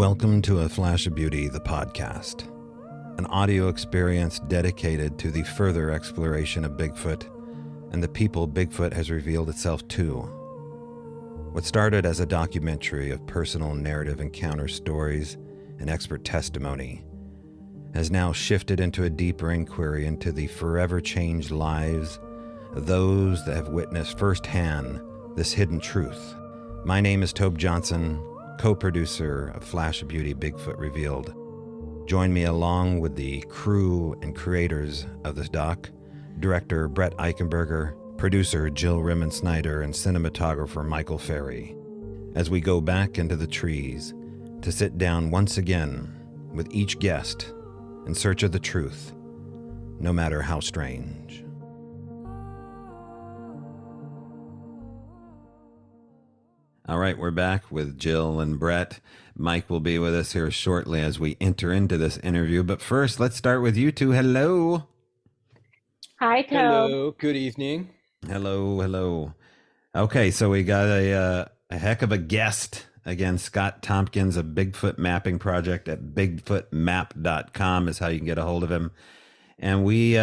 Welcome to A Flash of Beauty, the podcast, an audio experience dedicated to the further exploration of Bigfoot and the people Bigfoot has revealed itself to. What started as a documentary of personal narrative encounter stories and expert testimony has now shifted into a deeper inquiry into the forever changed lives of those that have witnessed firsthand this hidden truth. My name is Tobe Johnson, co-producer of Flash of Beauty, Bigfoot Revealed. Join me along with the crew and creators of this doc, Director Brett Eichenberger, producer Jill Remensnyder, and cinematographer Michael Ferry, as we go back into the trees to sit down once again with each guest in search of the truth, no matter how strange. All right, we're back with Jill and Brett. Mike will be with us here shortly as we enter into this interview. But first, let's start with you two. Hello. Hi, Tobe. Hello. Good evening. Hello. Okay, so we got a heck of a guest. Again, Scott Tompkins of Bigfoot Mapping Project at bigfootmap.com is how you can get a hold of him. And we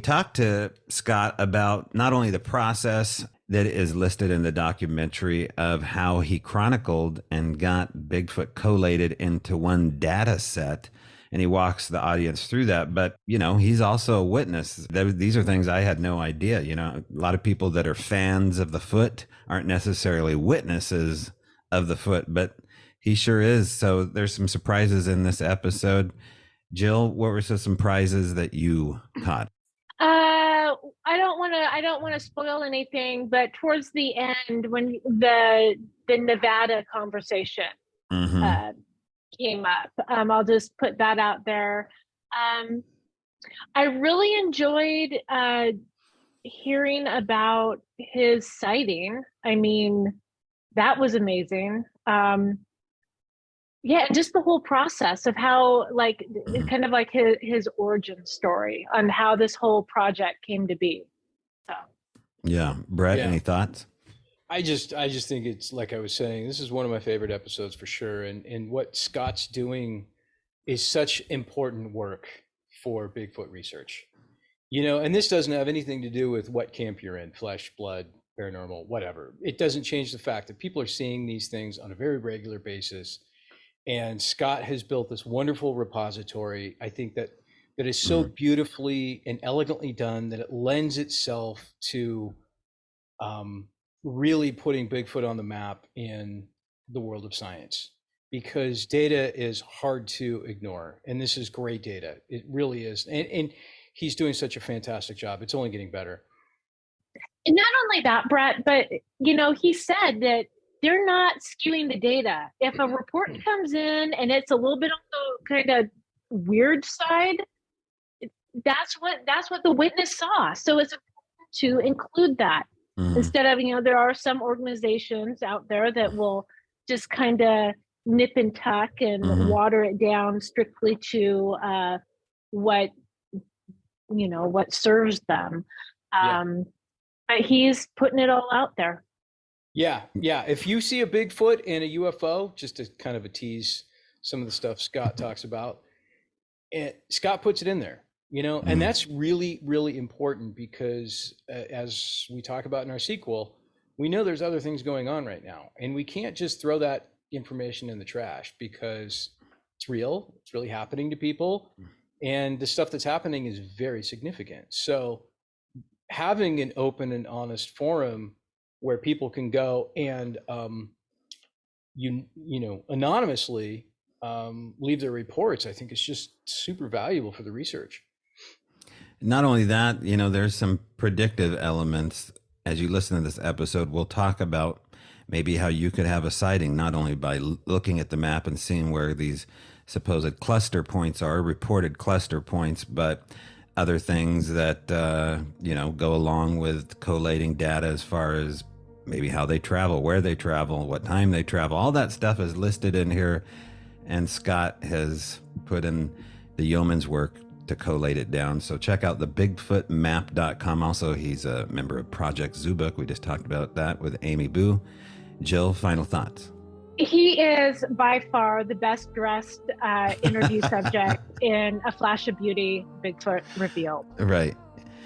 talked to Scott about not only the process that is listed in the documentary of how he chronicled and got Bigfoot collated into one data set, and he walks the audience through that. But, you know, he's also a witness. These are things I had no idea. You know, a lot of people that are fans of the foot aren't necessarily witnesses of the foot, but he sure is. So there's some surprises in this episode. Jill, what were some surprises that you caught? I don't want to spoil anything, but towards the end, when the Nevada conversation came up, I'll just put that out there. I really enjoyed hearing about his sighting. I mean, that was amazing. Yeah, just the whole process of how, like, kind of like his origin story on how this whole project came to be. So. Yeah, Brett, any thoughts? I just think it's, like I was saying, this is one of my favorite episodes for sure. And what Scott's doing is such important work for Bigfoot research. You know, and this doesn't have anything to do with what camp you're in, flesh, blood, paranormal, whatever. It doesn't change the fact that people are seeing these things on a very regular basis. And Scott has built this wonderful repository, I think, that is so beautifully and elegantly done that it lends itself to really putting Bigfoot on the map in the world of science, because data is hard to ignore. And this is great data. It really is. And he's doing such a fantastic job. It's only getting better. And not only that, Brett, but, you know, he said that they're not skewing the data. If a report comes in and it's a little bit on the kind of weird side, that's what the witness saw. So it's important to include that instead of, you know, there are some organizations out there that will just kind of nip and tuck and water it down strictly to what serves them. But he's putting it all out there. Yeah. If you see a Bigfoot and a UFO, just to kind of a tease some of the stuff Scott talks about, Scott puts it in there, you know, and that's really, really important because as we talk about in our sequel, we know there's other things going on right now, and we can't just throw that information in the trash because it's real, it's really happening to people, and the stuff that's happening is very significant. So having an open and honest forum where people can go and anonymously leave their reports, I think is just super valuable for the research. Not only that, you know, there's some predictive elements. As you listen to this episode, we'll talk about maybe how you could have a sighting, not only by looking at the map and seeing where these supposed cluster points are, reported cluster points, but other things that, go along with collating data as far as maybe how they travel, where they travel, what time they travel. All that stuff is listed in here, and Scott has put in the yeoman's work to collate it down. So check out the bigfootmap.com. Also, he's a member of Project Zoobook. We just talked about that with Amy Boo. Jill, final thoughts? He is by far the best dressed interview subject in A Flash of Beauty, Bigfoot Revealed. Right.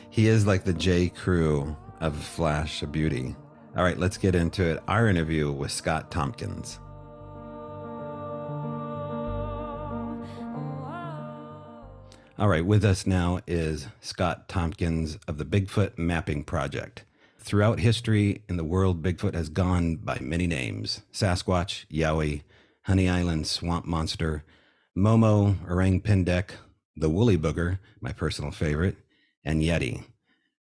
He is like the J. Crew of Flash of Beauty. All right, let's get into it. Our interview with Scott Tompkins. All right, with us now is Scott Tompkins of the Bigfoot Mapping Project. Throughout history in the world, Bigfoot has gone by many names: Sasquatch, Yowie, Honey Island Swamp Monster, Momo, Orang Pendek, the Woolly Booger, my personal favorite, and Yeti.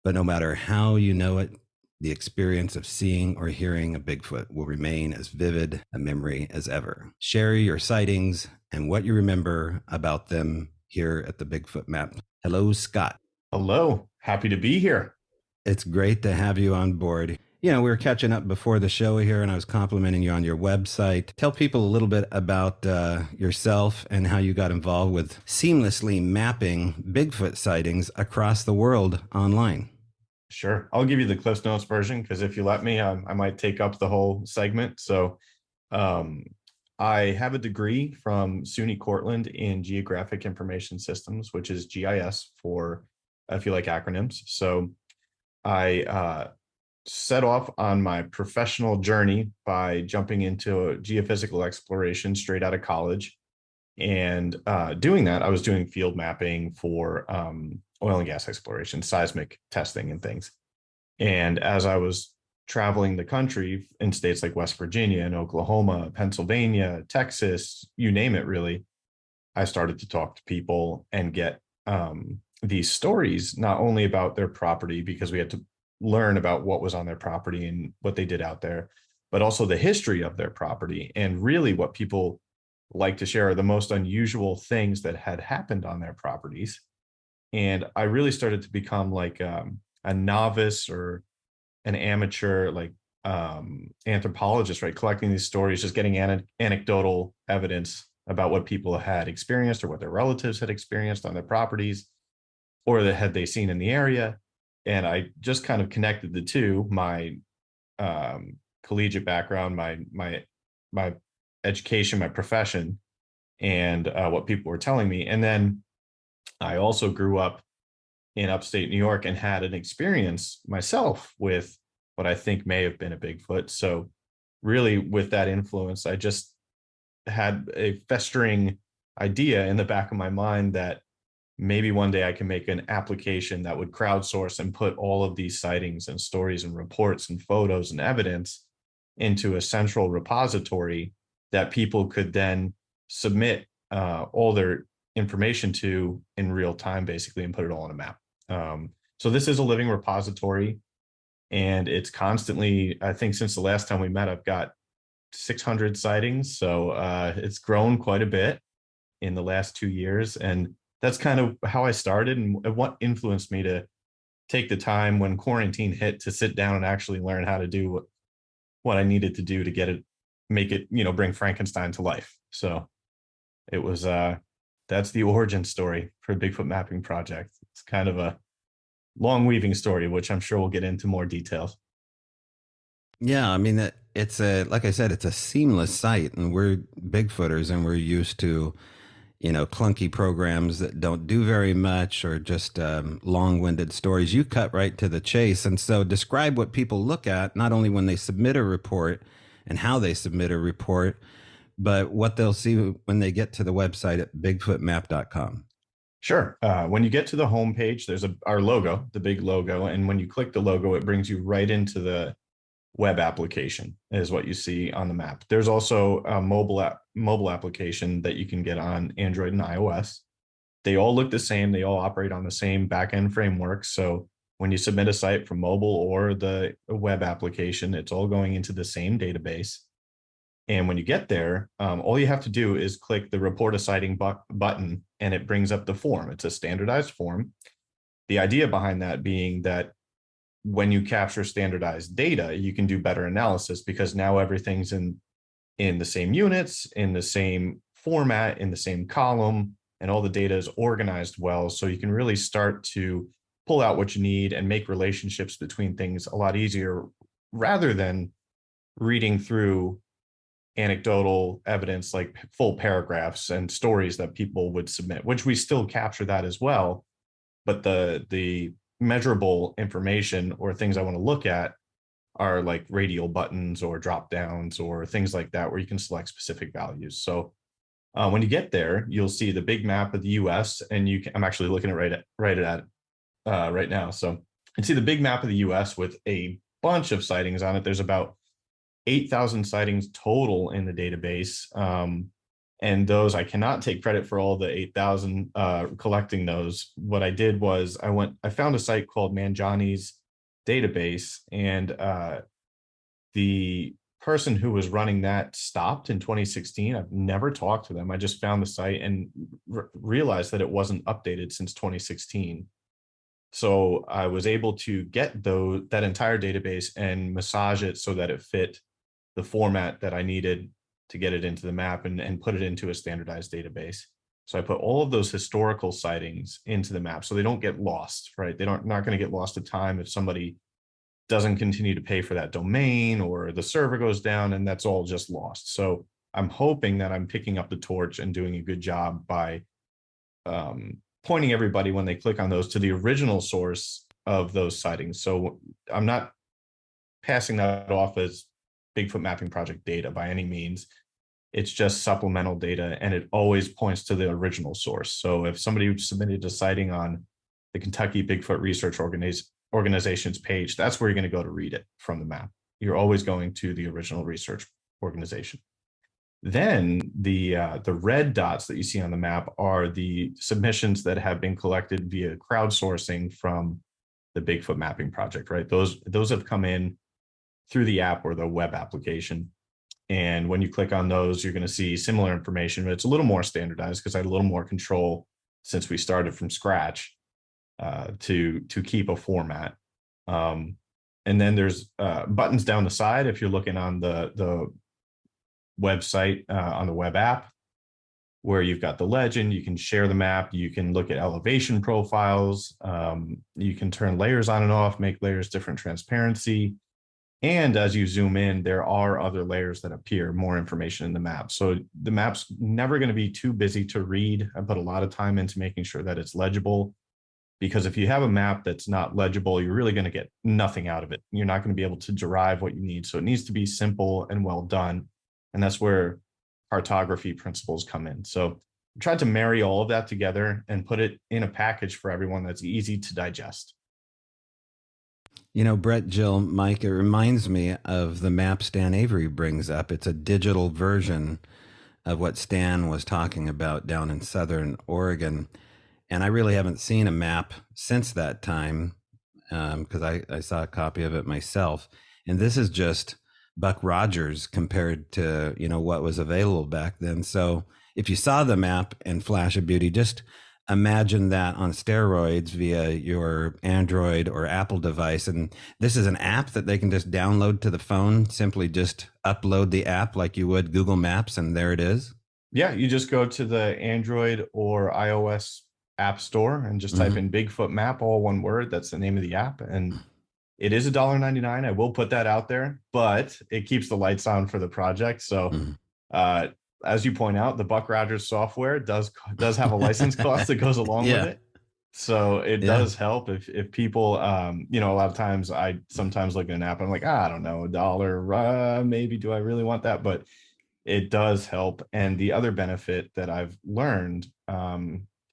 But no matter how you know it, the experience of seeing or hearing a Bigfoot will remain as vivid a memory as ever. Share your sightings and what you remember about them here at the Bigfoot Map. Hello, Scott. Hello. Happy to be here. It's great to have you on board. You know, we were catching up before the show here, and I was complimenting you on your website. Tell people a little bit about yourself and how you got involved with seamlessly mapping Bigfoot sightings across the world online. Sure. I'll give you the Cliff Notes version, because if you let me, I might take up the whole segment. So I have a degree from SUNY Cortland in Geographic Information Systems, which is GIS for, if you like acronyms. So I set off on my professional journey by jumping into geophysical exploration straight out of college. And doing that, I was doing field mapping for oil and gas exploration, seismic testing and things. And as I was traveling the country in states like West Virginia and Oklahoma, Pennsylvania, Texas, you name it, really, I started to talk to people and get these stories, not only about their property, because we had to learn about what was on their property and what they did out there, but also the history of their property. And really what people like to share are the most unusual things that had happened on their properties. And I really started to become like a novice or an amateur, like anthropologist, right? Collecting these stories, just getting anecdotal evidence about what people had experienced or what their relatives had experienced on their properties, or that had they seen in the area. And I just kind of connected the two, my collegiate background, my education, my profession, and what people were telling me. And then I also grew up in upstate New York and had an experience myself with what I think may have been a Bigfoot. So really with that influence, I just had a festering idea in the back of my mind that maybe one day I can make an application that would crowdsource and put all of these sightings and stories and reports and photos and evidence into a central repository that people could then submit all their information to in real time, basically, and put it all on a map. So this is a living repository, and it's constantly, I think since the last time we met, I've got 600 sightings. So it's grown quite a bit in the last 2 years. And that's kind of how I started and what influenced me to take the time when quarantine hit to sit down and actually learn how to do what I needed to do to get it, make it, bring Frankenstein to life. So it was, that's the origin story for Bigfoot Mapping Project. It's kind of a long weaving story, which I'm sure we'll get into more details. Yeah, I mean, it's like I said, it's a seamless site, and we're Bigfooters and we're used to, clunky programs that don't do very much, or just long-winded stories. You cut right to the chase. And so describe what people look at, not only when they submit a report and how they submit a report, but what they'll see when they get to the website at bigfootmap.com. Sure. When you get to the homepage, there's our logo, the big logo. And when you click the logo, it brings you right into the web application, is what you see on the map. There's also a mobile application that you can get on Android and iOS. They all look the same. They all operate on the same backend framework. So when you submit a site from mobile or the web application, it's all going into the same database. And when you get there, all you have to do is click the report a sighting button, and it brings up the form. It's a standardized form. The idea behind that being that when you capture standardized data, you can do better analysis, because now everything's in the same units, in the same format, in the same column, and all the data is organized well. So you can really start to pull out what you need and make relationships between things a lot easier, rather than reading through anecdotal evidence, like full paragraphs and stories that people would submit, which we still capture that as well. But the measurable information or things I want to look at are like radial buttons or drop downs or things like that, where you can select specific values. So when you get there, you'll see the big map of the US, and I'm actually looking at right now. So you can see the big map of the US with a bunch of sightings on it. There's about 8,000 sightings total in the database. And those, I cannot take credit for all the 8,000 collecting those. What I did was I found a site called Manjani's database, and the person who was running that stopped in 2016. I've never talked to them. I just found the site and realized that it wasn't updated since 2016. So I was able to get that entire database and massage it so that it fit the format that I needed to get it into the map, and put it into a standardized database. So I put all of those historical sightings into the map so they don't get lost, right? They're not going to get lost to time if somebody doesn't continue to pay for that domain or the server goes down, and that's all just lost. So I'm hoping that I'm picking up the torch and doing a good job by pointing everybody, when they click on those, to the original source of those sightings. So I'm not passing that off as Bigfoot Mapping Project data by any means. It's just supplemental data, and it always points to the original source. So if somebody submitted a sighting on the Kentucky Bigfoot Research Organization's page, that's where you're going to go to read it from the map. You're always going to the original research organization. Then the red dots that you see on the map are the submissions that have been collected via crowdsourcing from the Bigfoot Mapping Project, right? Those have come in through the app or the web application. And when you click on those, you're going to see similar information, but it's a little more standardized because I had a little more control since we started from scratch to keep a format. And then there's buttons down the side. If you're looking on the website, on the web app, where you've got the legend, you can share the map, you can look at elevation profiles, you can turn layers on and off, make layers different transparency. And as you zoom in, there are other layers that appear, more information in the map. So the map's never going to be too busy to read. I put a lot of time into making sure that it's legible, because if you have a map that's not legible, you're really going to get nothing out of it. You're not going to be able to derive what you need. So it needs to be simple and well done. And that's where cartography principles come in. So I tried to marry all of that together and put it in a package for everyone that's easy to digest. You know, Brett, Jill, Mike, it reminds me of the map Stan Avery brings up. It's a digital version of what Stan was talking about down in Southern Oregon. And I really haven't seen a map since that time, because I saw a copy of it myself. And this is just Buck Rogers compared to, what was available back then. So if you saw the map and Flash of Beauty, just imagine that on steroids via your Android or Apple device. And this is an app that they can just download to the phone, simply just upload the app like you would Google Maps, and there it is. Yeah, you just go to the Android or iOS app store and just type in Bigfoot Map, all one word. That's the name of the app. And it is $1.99. I will put that out there, but it keeps the lights on for the project. So as you point out, the Buck Rogers software does have a license cost that goes along with it. So it does help if people, a lot of times I sometimes look at an app, I'm like, I don't know, $1, maybe, do I really want that? But it does help. And the other benefit that I've learned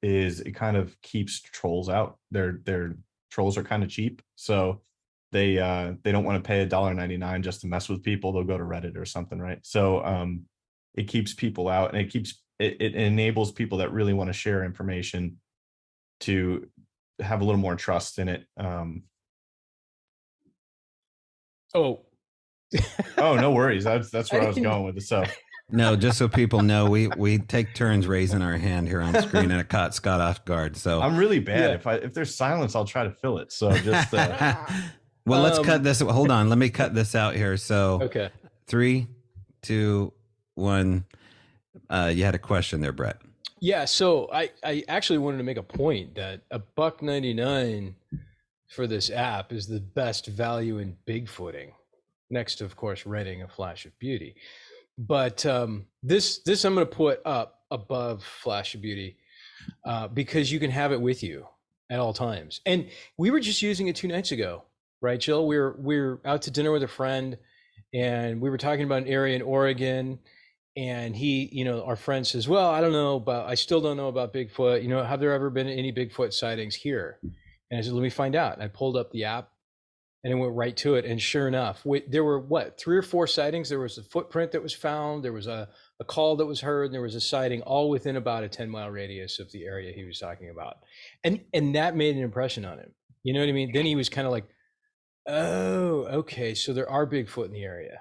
is it kind of keeps trolls out. Their trolls are kind of cheap. So they don't want to pay $1.99 just to mess with people. They'll go to Reddit or something, right? So it keeps people out, and it enables people that really want to share information to have a little more trust in it. Oh, no worries. That's where I was going with it. So no, just so people know, we take turns raising our hand here on screen, and it caught Scott off guard. So I'm really bad. If there's silence, I'll try to fill it. So just well, let's cut this. Hold on, let me cut this out here. So okay, 3, 2, 1. You had a question there, Brett. Yeah, so I actually wanted to make a point that $1.99 for this app is the best value in Bigfooting, next to, of course, renting a Flash of Beauty. But this I'm going to put up above Flash of Beauty because you can have it with you at all times. And we were just using it 2 nights ago, right, Jill? We're out to dinner with a friend, and we were talking about an area in Oregon. And he, our friend says, well, I still don't know about Bigfoot. Have there ever been any Bigfoot sightings here? And I said, let me find out. And I pulled up the app and it went right to it. And sure enough, there were 3 or 4 sightings. There was a footprint that was found. There was a call that was heard. And there was a sighting all within about a 10-mile radius of the area he was talking about. And that made an impression on him. You know what I mean? Then he was kind of like, oh, okay. So there are Bigfoot in the area.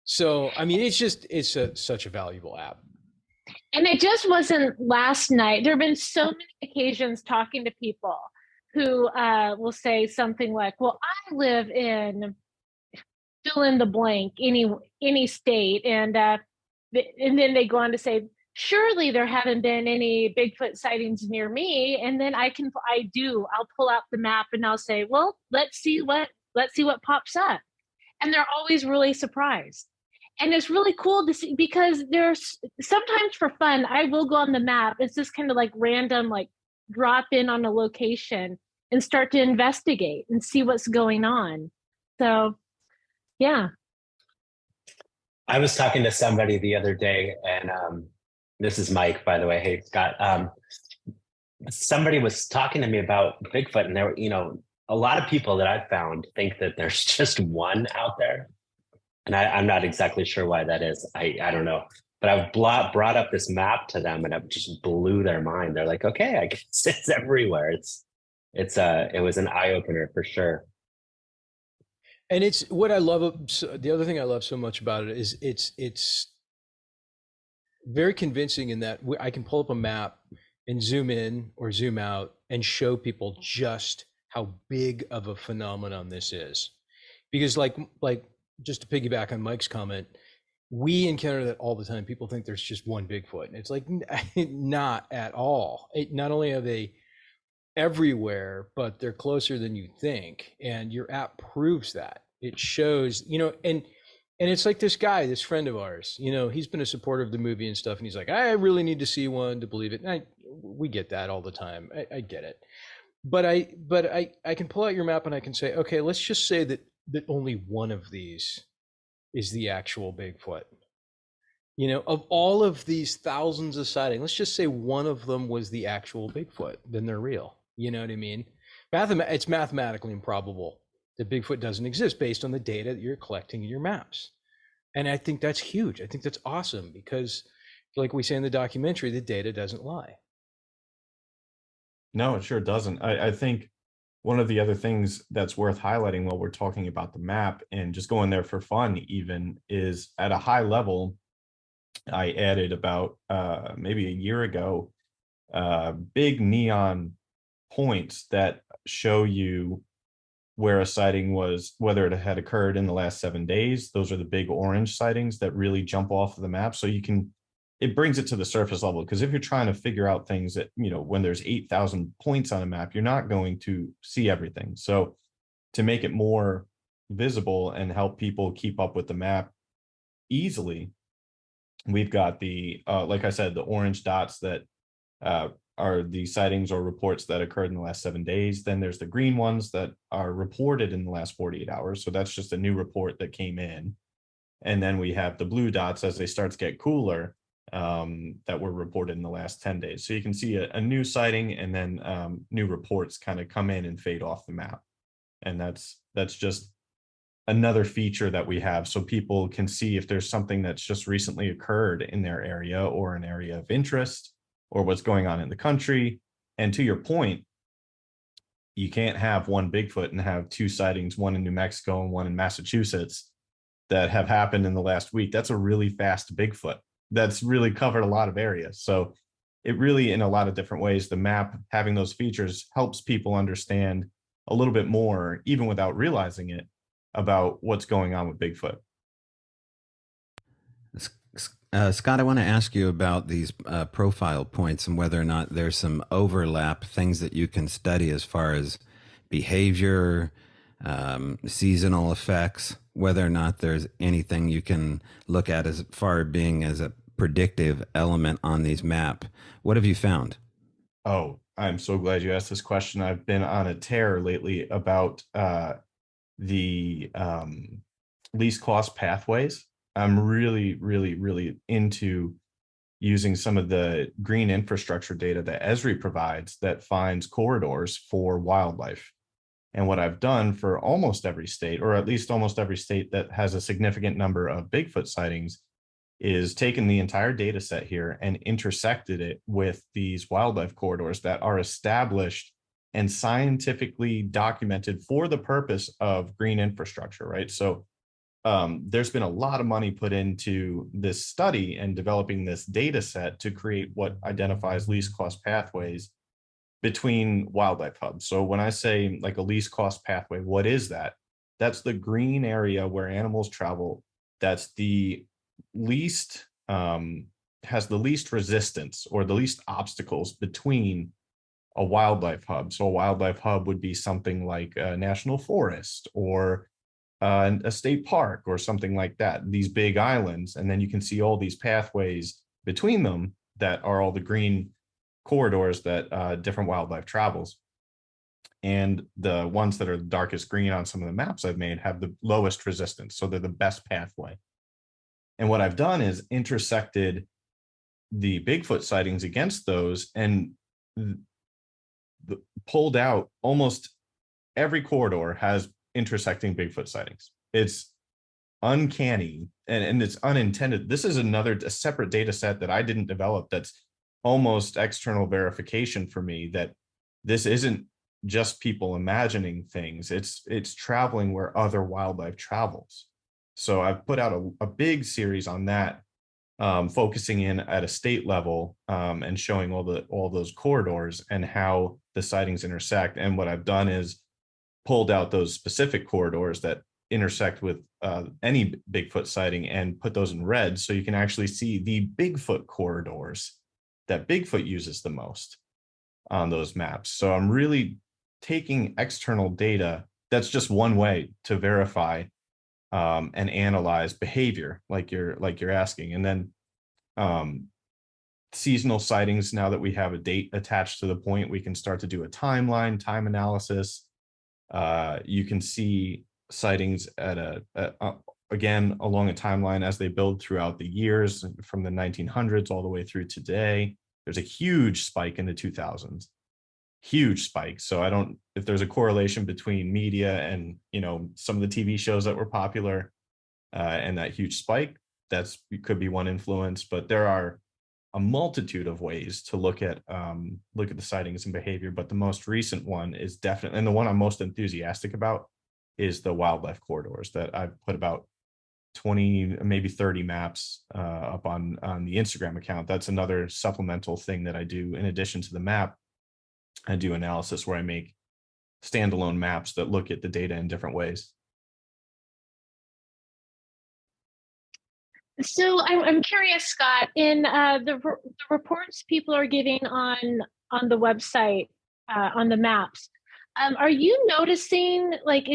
So, I mean, it's such a valuable app. And it just wasn't last night. There have been so many occasions talking to people who will say something like, well, I live in fill in the blank, any state. And then they go on to say, surely there haven't been any Bigfoot sightings near me. And then I'll pull out the map and I'll say, well, let's see what pops up. And they're always really surprised. And it's really cool to see, because there's sometimes for fun, I will go on the map. It's just kind of like random, like drop in on a location and start to investigate and see what's going on. So, yeah. I was talking to somebody the other day, and this is Mike, by the way. Hey, Scott. Somebody was talking to me about Bigfoot, and there were, a lot of people that I've found think that there's just one out there. And I'm not exactly sure why that is. I don't know. But I've brought up this map to them, and it just blew their mind. They're like, okay, I guess it's everywhere. It was an eye opener for sure. And it's what I love. The other thing I love so much about it is it's very convincing in that I can pull up a map and zoom in or zoom out and show people just how big of a phenomenon this is. Because like just to piggyback on Mike's comment, we encounter that all the time. People think there's just one Bigfoot, and it's like not at all. Not only are they everywhere, but they're closer than you think. And your app proves that. It shows, and it's like this guy, this friend of ours, he's been a supporter of the movie and stuff. And he's like, I really need to see one to believe it. And we get that all the time. I get it. But I can pull out your map and I can say, okay, let's just say that only one of these is the actual Bigfoot. Of all of these thousands of sightings, let's just say one of them was the actual Bigfoot, then they're real. You know what I mean? It's mathematically improbable that Bigfoot doesn't exist based on the data that you're collecting in your maps. And I think that's huge. I think that's awesome because, like we say in the documentary, the data doesn't lie. No, it sure doesn't. I think one of the other things that's worth highlighting while we're talking about the map and just going there for fun even is at a high level, I added about maybe a year ago, big neon points that show you where a sighting was, whether it had occurred in the last 7 days. Those are the big orange sightings that really jump off of the map. So it brings it to the surface level, because if you're trying to figure out things that, when there's 8,000 points on a map, you're not going to see everything. So to make it more visible and help people keep up with the map easily, we've got the, like I said, the orange dots that are the sightings or reports that occurred in the last 7 days. Then there's the green ones that are reported in the last 48 hours. So that's just a new report that came in. And then we have the blue dots as they start to get cooler, that were reported in the last 10 days. So you can see a new sighting, and then new reports kind of come in and fade off the map. And that's just another feature that we have, so people can see if there's something that's just recently occurred in their area or an area of interest, or what's going on in the country. And to your point, you can't have one Bigfoot and have 2 sightings, one in New Mexico and one in Massachusetts, that have happened in the last week. That's a really fast Bigfoot that's really covered a lot of areas. So it really, in a lot of different ways, the map having those features helps people understand a little bit more, even without realizing it, about what's going on with Bigfoot. Scott, I want to ask you about these profile points and whether or not there's some overlap, things that you can study as far as behavior, seasonal effects, whether or not there's anything you can look at as far being as a predictive element on these map. What have you found? Oh, I'm so glad you asked this question. I've been on a tear lately about the least cost pathways. I'm really, really, really into using some of the green infrastructure data that Esri provides that finds corridors for wildlife. And what I've done for almost every state, or at least almost every state that has a significant number of Bigfoot sightings, is taken the entire data set here and intersected it with these wildlife corridors that are established and scientifically documented for the purpose of green infrastructure, right? So there's been a lot of money put into this study and developing this data set to create what identifies least cost pathways between wildlife hubs. So when I say like a least cost pathway, what is that? That's the green area where animals travel. That's the least, has the least resistance or the least obstacles between a wildlife hub. So a wildlife hub would be something like a national forest or a state park or something like that, these big islands. And then you can see all these pathways between them that are all the green corridors that different wildlife travels. And the ones that are the darkest green on some of the maps I've made have the lowest resistance. So they're the best pathway. And what I've done is intersected the Bigfoot sightings against those and pulled out almost every corridor has intersecting Bigfoot sightings. It's uncanny and it's unintended. This is a separate data set that I didn't develop that's almost external verification for me that this isn't just people imagining things. It's traveling where other wildlife travels. So I've put out a big series on that, focusing in at a state level and showing all those corridors and how the sightings intersect. And what I've done is pulled out those specific corridors that intersect with any Bigfoot sighting and put those in red so you can actually see the Bigfoot corridors that Bigfoot uses the most on those maps. So I'm really taking external data. That's just one way to verify and analyze behavior, like you're asking. And then seasonal sightings, now that we have a date attached to the point, we can start to do a time analysis. You can see sightings at again along a timeline as they build throughout the years from the 1900s all the way through today. There's a huge spike in the 2000s, huge spike. So I don't, if there's a correlation between media and, you know, some of the TV shows that were popular and that huge spike, could be one influence, but there are a multitude of ways to look at the sightings and behavior. But the most recent one is definitely, and the one I'm most enthusiastic about, is the wildlife corridors that I've put about 20, maybe 30 maps up on the Instagram account. That's another supplemental thing that I do in addition to the map. I do analysis where I make standalone maps that look at the data in different ways. So I'm curious, Scott, in the reports people are giving on the website, on the maps, are you noticing, like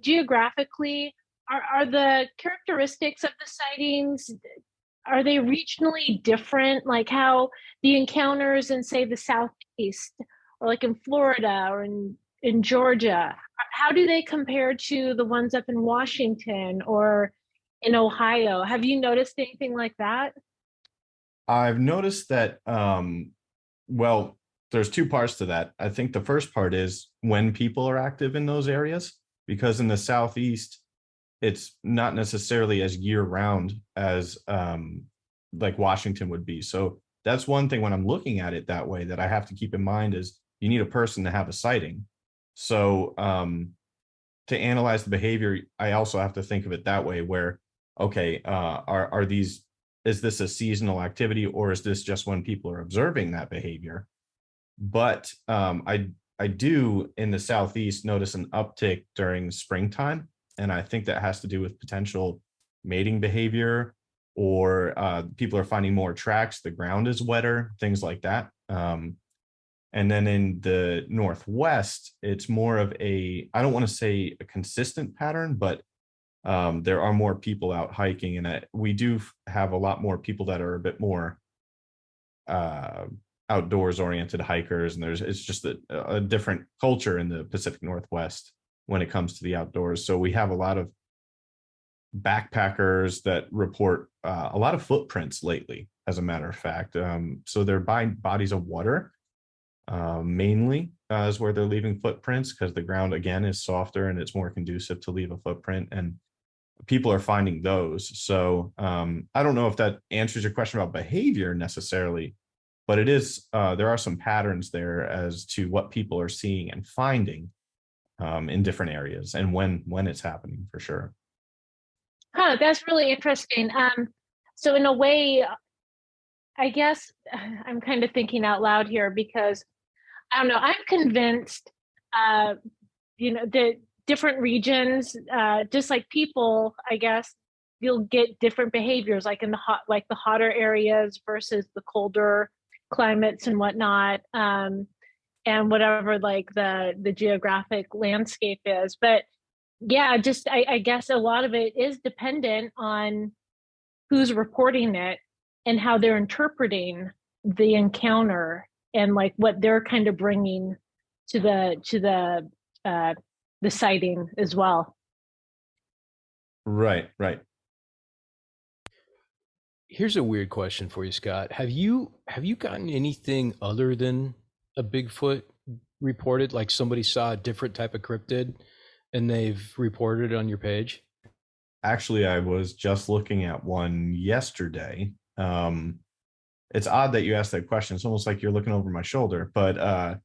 geographically, are the characteristics of the sightings, are they regionally different? Like how the encounters in, say, the Southeast, or like in Florida or in Georgia, how do they compare to the ones up in Washington or in Ohio? Have you noticed anything like that? I've noticed that, well, there's two parts to that. I think the first part is when people are active in those areas, because in the Southeast, it's not necessarily as year round as like Washington would be. So that's one thing when I'm looking at it that way that I have to keep in mind is you need a person to have a sighting. So to analyze the behavior, I also have to think of it that way where, okay, is this a seasonal activity or is this just when people are observing that behavior? But I do in the Southeast notice an uptick during springtime. And I think that has to do with potential mating behavior or people are finding more tracks. The ground is wetter, things like that. And then in the Northwest, it's more of I don't want to say a consistent pattern, but there are more people out hiking, and we do have a lot more people that are a bit more outdoors oriented hikers. And it's just a different culture in the Pacific Northwest when it comes to the outdoors. So we have a lot of backpackers that report a lot of footprints lately, as a matter of fact. So they're by bodies of water, mainly is where they're leaving footprints, because the ground, again, is softer and it's more conducive to leave a footprint, and people are finding those. So I don't know if that answers your question about behavior necessarily, but it is, there are some patterns there as to what people are seeing and finding in different areas, and when it's happening, for sure. Huh, that's really interesting. So in a way, I guess I'm kind of thinking out loud here, because I don't know, I'm convinced, the different regions, just like people, I guess you'll get different behaviors, like in the hotter areas versus the colder climates and whatnot, and whatever like the geographic landscape is. But yeah, just I guess a lot of it is dependent on who's reporting it and how they're interpreting the encounter, and like what they're kind of bringing to the sighting as well. Right. Here's a weird question for you, Scott. Have you gotten anything other than a Bigfoot reported? Like somebody saw a different type of cryptid and they've reported it on your page? Actually, I was just looking at one yesterday. It's odd that you asked that question. It's almost like you're looking over my shoulder, but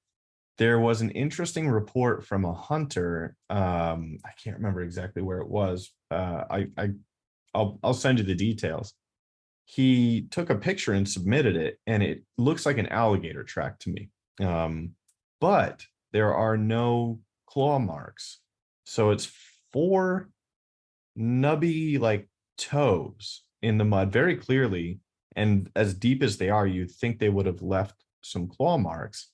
there was an interesting report from a hunter. I can't remember exactly where it was. I'll send you the details. He took a picture and submitted it, and it looks like an alligator track to me. But there are no claw marks. So it's 4 nubby like toes in the mud very clearly. And as deep as they are, you'd think they would have left some claw marks.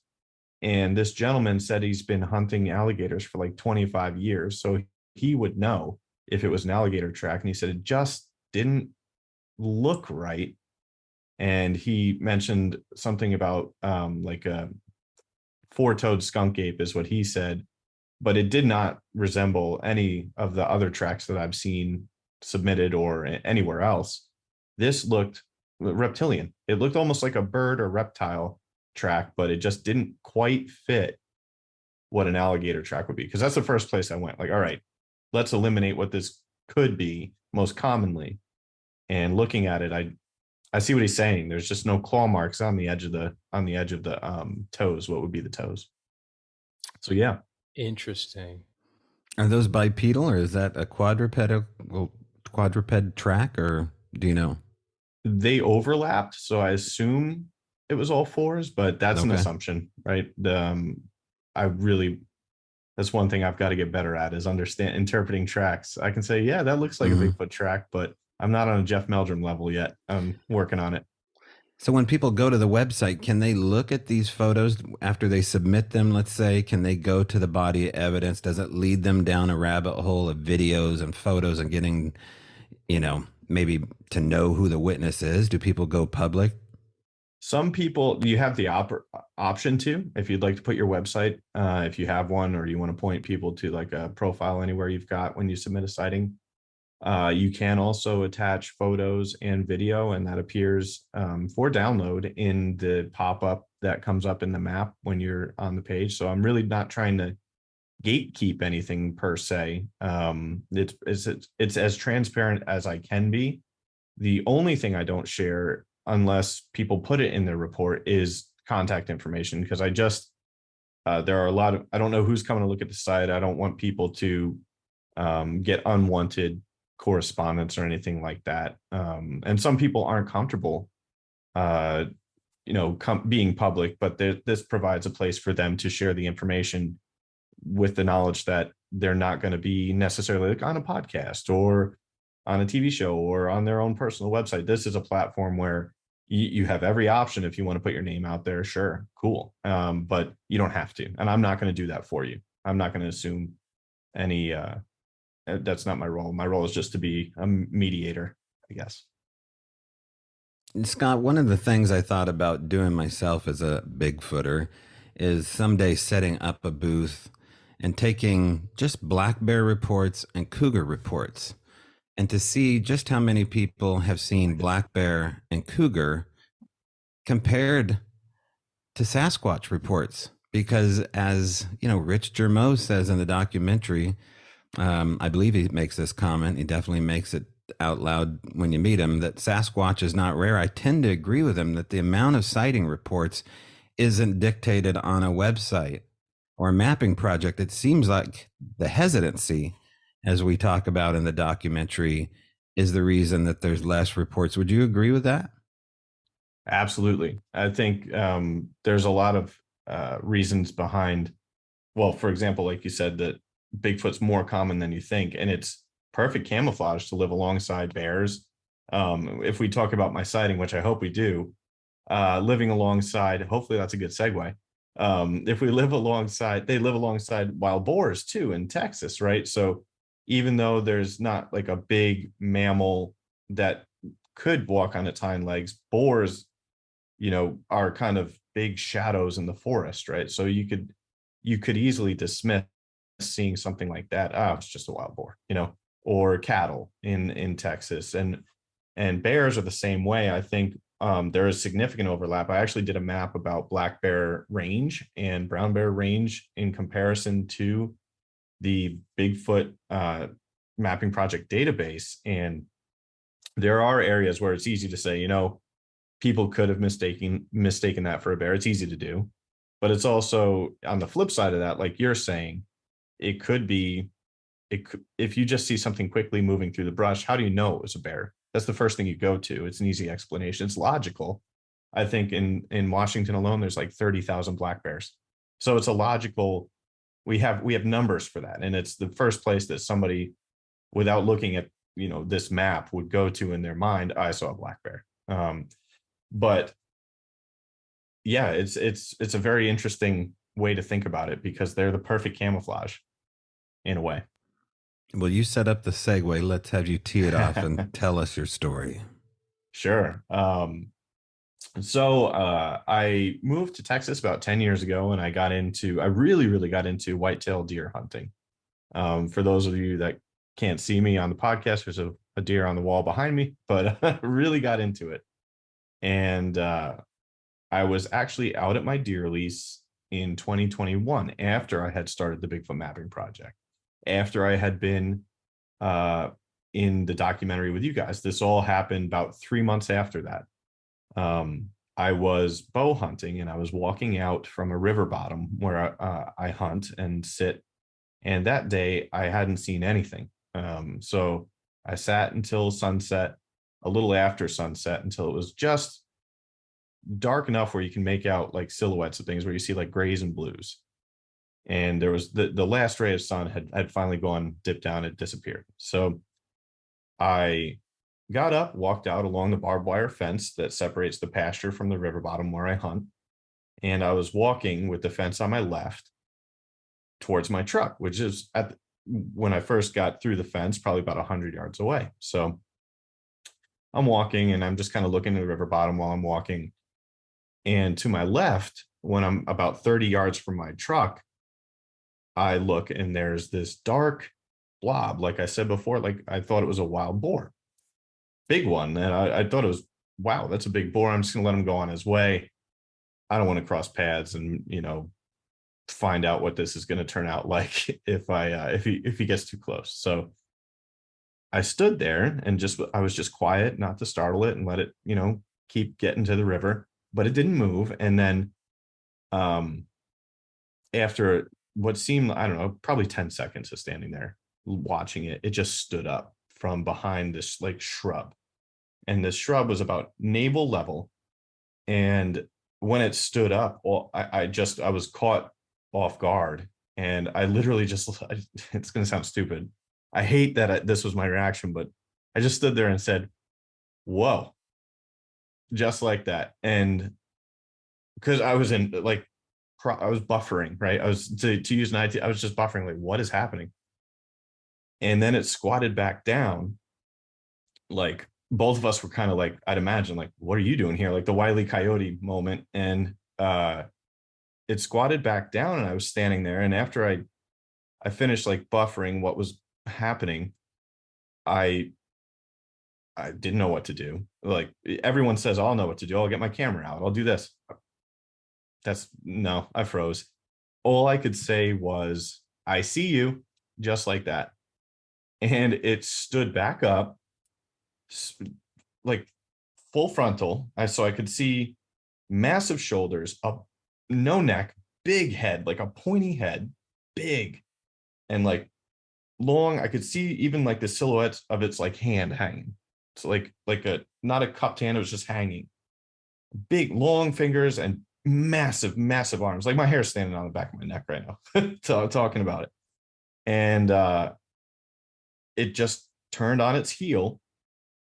And this gentleman said he's been hunting alligators for like 25 years. So he would know if it was an alligator track. And he said it just didn't look right. And he mentioned something about like a 4-toed skunk ape is what he said, but it did not resemble any of the other tracks that I've seen submitted or anywhere else. This looked reptilian. It looked almost like a bird or reptile track, but it just didn't quite fit what an alligator track would be. Because that's the first place I went. Like, all right, let's eliminate what this could be most commonly. And looking at it, I see what he's saying. There's just no claw marks on the edge of the toes. What would be the toes? So yeah. Interesting. Are those bipedal, or is that a quadruped track, or do you know? They overlapped, so I assume it was all 4s, but that's an assumption, right? That's one thing I've got to get better at, is interpreting tracks. I can say, yeah, that looks like a Bigfoot track, but I'm not on a Jeff Meldrum level yet. I'm working on it. So when people go to the website, can they look at these photos after they submit them? Let's say, can they go to the body of evidence? Does it lead them down a rabbit hole of videos and photos and getting, maybe to know who the witness is? Do people go public? Some people, you have the option to, if you'd like to put your website, if you have one, or you want to point people to like a profile anywhere you've got when you submit a sighting. You can also attach photos and video, and that appears for download in the pop-up that comes up in the map when you're on the page. So I'm really not trying to gatekeep anything per se. It's as transparent as I can be. The only thing I don't share, unless people put it in their report, is contact information, because there are a lot of, I don't know who's coming to look at the site. I don't want people to get unwanted correspondence or anything like that. And some people aren't comfortable, being public, but this provides a place for them to share the information with the knowledge that they're not going to be necessarily like on a podcast or on a TV show or on their own personal website. This is a platform where you have every option. If you want to put your name out there, sure, cool. But you don't have to. And I'm not going to do that for you. I'm not going to assume any, that's not my role. My role is just to be a mediator, I guess. Scott, one of the things I thought about doing myself as a Bigfooter is someday setting up a booth and taking just black bear reports and cougar reports, and to see just how many people have seen black bear and cougar compared to Sasquatch reports. Because as you know, Rich Germeau says in the documentary, I believe he makes this comment, he definitely makes it out loud when you meet him, that Sasquatch is not rare. I tend to agree with him that the amount of sighting reports isn't dictated on a website or a mapping project. It seems like the hesitancy, as we talk about in the documentary, is the reason that there's less reports. Would you agree with that? Absolutely. I think there's a lot of reasons behind, well, for example, like you said, that Bigfoot's more common than you think, and it's perfect camouflage to live alongside bears. If we talk about my sighting, which I hope we do, living alongside, hopefully that's a good segue. If we live alongside, they live alongside wild boars too in Texas, right? So even though there's not like a big mammal that could walk on its hind legs, boars, you know, are kind of big shadows in the forest, right? So you could easily dismiss seeing something like that. Oh, it's just a wild boar, you know, or cattle in Texas, and bears are the same way. I think there is significant overlap. I actually did a map about black bear range and brown bear range in comparison to the Bigfoot Mapping Project database, and there are areas where it's easy to say, you know, people could have mistaken that for a bear. It's easy to do, but it's also on the flip side of that, like you're saying, it could be, if you just see something quickly moving through the brush, how do you know it was a bear? That's the first thing you go to. It's an easy explanation. It's logical. I think in Washington alone, there's like 30,000 black bears. So it's a logical, we have numbers for that. And it's the first place that somebody, without looking at, you know, this map, would go to in their mind, I saw a black bear. But yeah, it's a very interesting way to think about it, because they're the perfect camouflage in a way. Well, you set up the segue. Let's have you tee it off and tell us your story. Sure. So I moved to Texas about 10 years ago, and I really got into whitetail deer hunting. For those of you that can't see me on the podcast, there's a deer on the wall behind me, but I really got into it. And I was actually out at my deer lease in 2021 after I had started the Bigfoot Mapping Project, after I had been in the documentary with you guys. This all happened about 3 months after that. I was bow hunting, and I was walking out from a river bottom where I hunt and sit. And that day I hadn't seen anything. So I sat until sunset, a little after sunset, until it was just dark enough where you can make out like silhouettes of things, where you see like grays and blues. And there was the last ray of sun had finally dipped down, it disappeared. So I got up, walked out along the barbed wire fence that separates the pasture from the river bottom where I hunt. And I was walking with the fence on my left towards my truck, which is when I first got through the fence, probably about 100 yards away. So I'm walking, and I'm just kind of looking at the river bottom while I'm walking. And to my left, when I'm about 30 yards from my truck, I look, and there's this dark blob. Like I said before, like I thought it was a wild boar, big one. And I thought it was, wow, that's a big boar. I'm just gonna let him go on his way. I don't want to cross paths and, you know, find out what this is going to turn out like if he gets too close. So I stood there and I was just quiet, not to startle it, and let it, you know, keep getting to the river, but it didn't move. And then after what seemed, I don't know, probably 10 seconds of standing there watching it, it just stood up from behind this like shrub. And this shrub was about navel level. And when it stood up, well, I was caught off guard. And I literally just, it's going to sound stupid. I hate that this was my reaction, but I just stood there and said, whoa. just like that. And because I was in like, I was buffering, right? I was to use an IT, I was just buffering, like, what is happening? And then it squatted back down. Like both of us were kind of like, I'd imagine, like, what are you doing here? Like the Wile E. Coyote moment. And it squatted back down, and I was standing there. And after I finished like buffering what was happening, I didn't know what to do. Like everyone says, I'll know what to do. I'll get my camera out. I'll do this. No, I froze. All I could say was, I see you, just like that. And it stood back up, like full frontal. So I could see massive shoulders, no neck, big head, like a pointy head, big, and like long. I could see even like the silhouette of its like hand hanging. So like a, not a cupped hand, it was just hanging. Big, long fingers and massive arms. Like my hair's standing on the back of my neck right now talking about it. And it just turned on its heel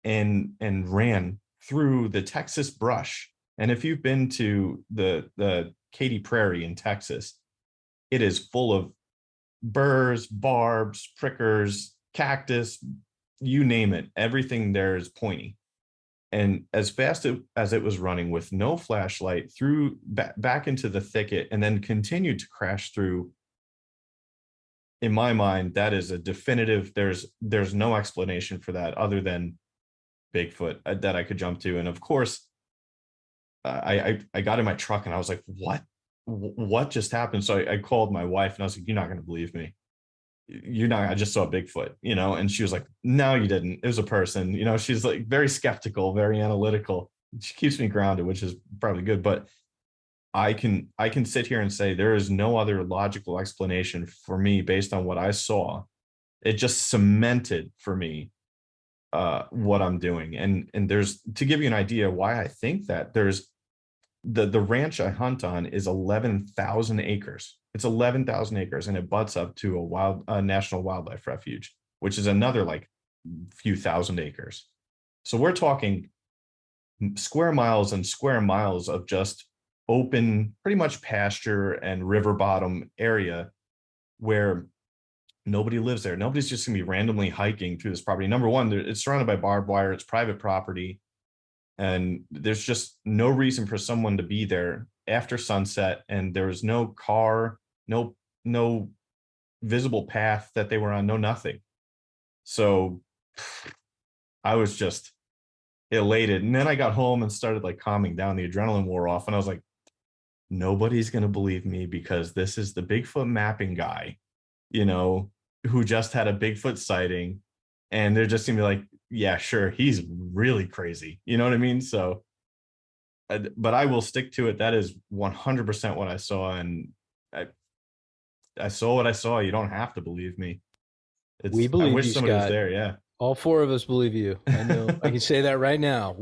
and ran through the Texas brush. And if you've been to the Katy Prairie in Texas, it is full of burrs, barbs, prickers, cactus, you name it. Everything there is pointy. And as fast as it was running with no flashlight through back into the thicket, and then continued to crash through, in my mind, that is a definitive, there's no explanation for that other than Bigfoot that I could jump to. And of course, I got in my truck and I was like, what just happened? So I called my wife and I was like, you're not going to believe me. I just saw Bigfoot, and she was like, no, you didn't. It was a person, she's like very skeptical, very analytical. She keeps me grounded, which is probably good, but I can sit here and say there is no other logical explanation for me based on what I saw. It just cemented for me what I'm doing. And there's, to give you an idea why I think that, there's the ranch I hunt on is 11,000 acres. It's 11,000 acres, and it butts up to a national wildlife refuge, which is another like few thousand acres. So we're talking square miles and square miles of just open, pretty much pasture and river bottom area where nobody lives there. Nobody's just gonna be randomly hiking through this property. Number one, it's surrounded by barbed wire. It's private property. And there's just no reason for someone to be there after sunset. And there was no car, no visible path that they were on, no nothing. So I was just elated. And then I got home and started like calming down. The adrenaline wore off. And I was like, nobody's going to believe me because this is the Bigfoot mapping guy, who just had a Bigfoot sighting. And they're just going to be like, yeah, sure, he's really crazy. You know what I mean? So, but I will stick to it. That is 100% what I saw. And I saw what I saw. You don't have to believe me. We believe I wish you, somebody Scott. was there. Yeah. All four of us believe you. I know. I can say that right now.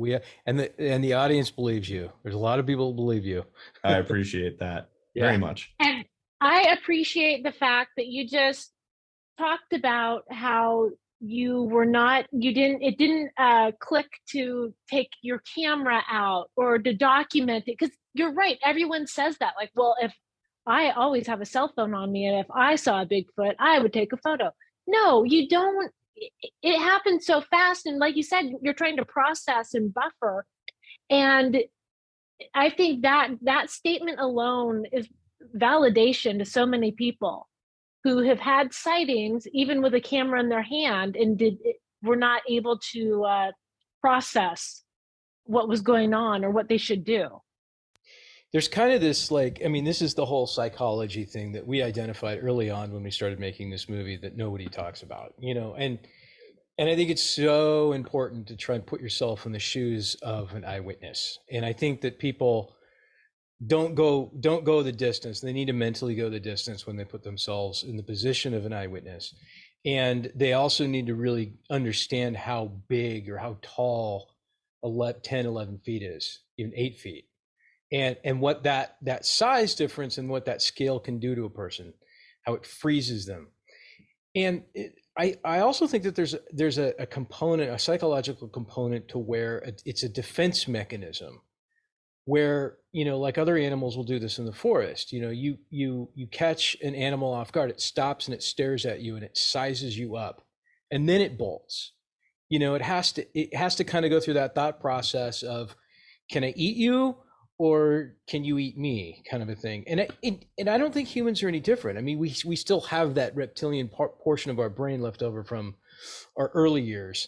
And the audience believes you. There's a lot of people who believe you. I appreciate that very much. And I appreciate the fact that you just talked about how it didn't click to take your camera out or to document it. Because you're right. Everyone says that. Like, well, if I always have a cell phone on me, and if I saw a Bigfoot, I would take a photo. No, you don't. It happens so fast. And like you said, you're trying to process and buffer. And I think that statement alone is validation to so many people who have had sightings, even with a camera in their hand, and were not able to process what was going on or what they should do. There's kind of this, this is the whole psychology thing that we identified early on when we started making this movie that nobody talks about, and I think it's so important to try and put yourself in the shoes of an eyewitness. And I think that people don't go the distance. They need to mentally go the distance when they put themselves in the position of an eyewitness. And they also need to really understand how big or how tall 10, 11 feet is, even 8 feet. And what that size difference and what that scale can do to a person, how it freezes them. And I also think that there's a component, a psychological component to where it's a defense mechanism where, like other animals will do this in the forest. You catch an animal off guard, it stops and it stares at you and it sizes you up, and then it bolts. It has to kind of go through that thought process of, can I eat you or can you eat me, kind of a thing. And I don't think humans are any different. I mean, we still have that reptilian portion of our brain left over from our early years.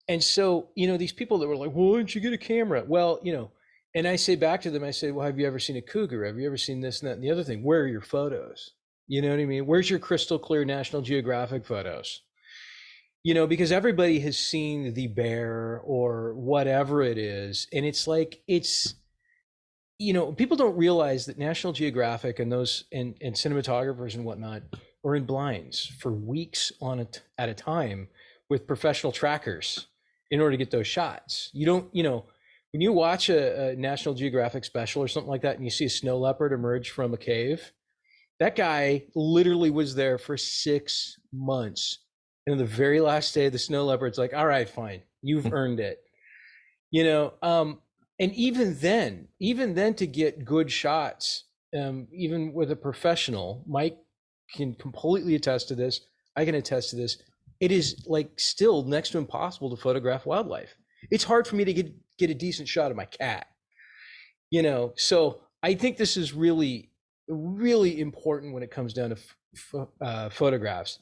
And so, these people that were like, well, why don't you get a camera? Well, and I say back to them, I say, well, have you ever seen a cougar? Have you ever seen this and that and the other thing? Where are your photos? You know what I mean? Where's your crystal clear National Geographic photos? Because everybody has seen the bear or whatever it is. And it's like, people don't realize that National Geographic and those and cinematographers and whatnot are in blinds for weeks at a time with professional trackers in order to get those shots. You don't, when you watch a National Geographic special or something like that and you see a snow leopard emerge from a cave, that guy literally was there for 6 months. And on the very last day, the snow leopard's like, all right, fine, you've earned it. And even then to get good shots, even with a professional, Mike can completely attest to this. I can attest to this. It is like still next to impossible to photograph wildlife. It's hard for me to get a decent shot of my cat, so I think this is really, really important when it comes down to photographs.